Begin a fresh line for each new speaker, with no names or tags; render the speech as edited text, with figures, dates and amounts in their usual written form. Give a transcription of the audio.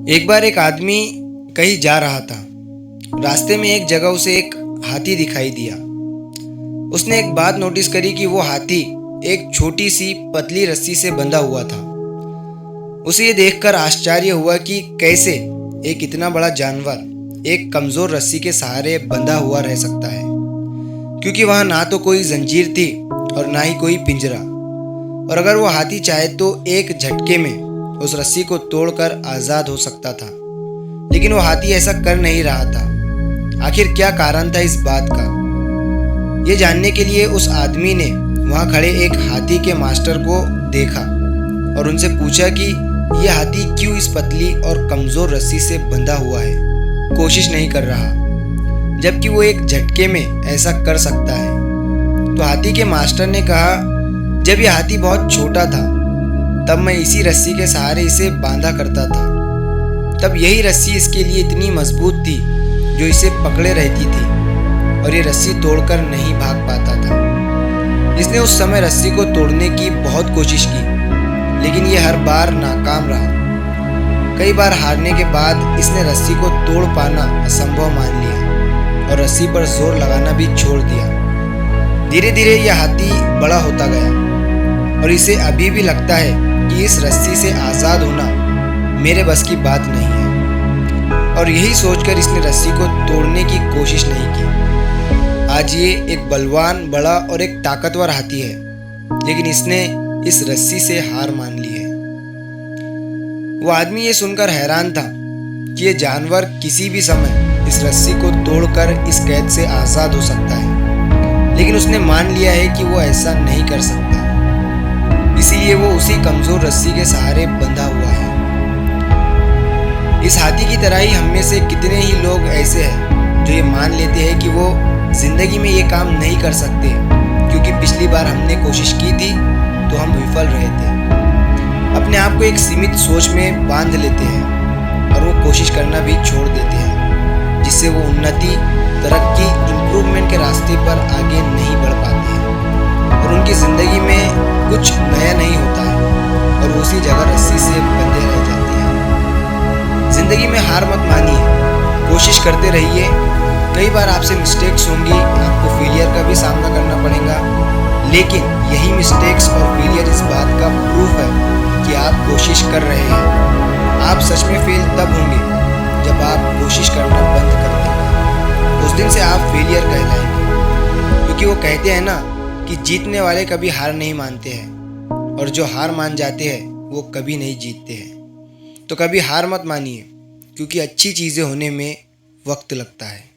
एक बार एक आदमी कहीं जा रहा था। रास्ते में एक जगह उसे एक हाथी दिखाई दिया। उसने एक बात नोटिस करी कि वो हाथी एक छोटी सी पतली रस्सी से बंधा हुआ था। उसे ये देखकर आश्चर्य हुआ कि कैसे एक इतना बड़ा जानवर एक कमजोर रस्सी के सहारे बंधा हुआ रह सकता है, क्योंकि वहां ना तो कोई जंजीर थी और ना ही कोई पिंजरा। और अगर वो हाथी चाहे तो एक झटके में उस रस्सी को तोड़कर आजाद हो सकता था, लेकिन वो हाथी ऐसा कर नहीं रहा था। आखिर क्या कारण था इस बात का? ये जानने के लिए उस आदमी ने वहां खड़े एक हाथी के मास्टर को देखा और उनसे पूछा कि यह हाथी क्यों इस पतली और कमजोर रस्सी से बंधा हुआ है, कोशिश नहीं कर रहा, जबकि वो एक झटके में ऐसा कर सकता है। तो हाथी के मास्टर ने कहा, जब यह हाथी बहुत छोटा था तब मैं इसी रस्सी के सहारे इसे बांधा करता था। तब यही रस्सी इसके लिए इतनी मजबूत थी जो इसे पकड़े रहती थी और ये रस्सी तोड़कर नहीं भाग पाता था। इसने उस समय रस्सी को तोड़ने की बहुत कोशिश की, लेकिन ये हर बार नाकाम रहा। कई बार हारने के बाद इसने रस्सी को तोड़ पाना असंभव मान लिया और रस्सी पर जोर लगाना भी छोड़ दिया। धीरे धीरे यह हाथी बड़ा होता गया और इसे अभी भी लगता है कि इस रस्सी से आज़ाद होना मेरे बस की बात नहीं है, और यही सोचकर इसने रस्सी को तोड़ने की कोशिश नहीं की। आज ये एक बलवान, बड़ा और एक ताकतवर हाथी है, लेकिन इसने इस रस्सी से हार मान ली है। वो आदमी ये सुनकर हैरान था कि ये जानवर किसी भी समय इस रस्सी को तोड़कर इस कैद से आज़ाद हो सकता है, लेकिन उसने मान लिया है कि वो ऐसा नहीं कर सकता। इसीलिए वो उसी कमजोर रस्सी के सहारे बंधा हुआ है। इस हाथी की तरह ही हम में से कितने ही लोग ऐसे हैं जो ये मान लेते हैं कि वो जिंदगी में ये काम नहीं कर सकते, क्योंकि पिछली बार हमने कोशिश की थी तो हम विफल रहे थे। अपने आप को एक सीमित सोच में बांध लेते हैं और वो कोशिश करना भी छोड़ देते हैं, जिससे वो उन्नति, तरक्की, इम्प्रूवमेंट के रास्ते पर आगे नहीं बढ़ पाते हैं और उनकी जिंदगी में कुछ नया नहीं होता है और उसी जगह रस्सी से बंधे रह जाते हैं। जिंदगी में हार मत मानिए, कोशिश करते रहिए। कई बार आपसे मिस्टेक्स होंगी, आपको फेलियर का भी सामना करना पड़ेगा, लेकिन यही मिस्टेक्स और फेलियर इस बात का प्रूफ है कि आप कोशिश कर रहे हैं। आप सच में फेल तब होंगे जब आप कोशिश करना बंद कर देंगे। उस दिन से आप फेलियर कहलाएंगे, क्योंकि वो कहते हैं ना कि जीतने वाले कभी हार नहीं मानते हैं और जो हार मान जाते हैं वो कभी नहीं जीतते हैं। तो कभी हार मत मानिए, क्योंकि अच्छी चीज़ें होने में वक्त लगता है।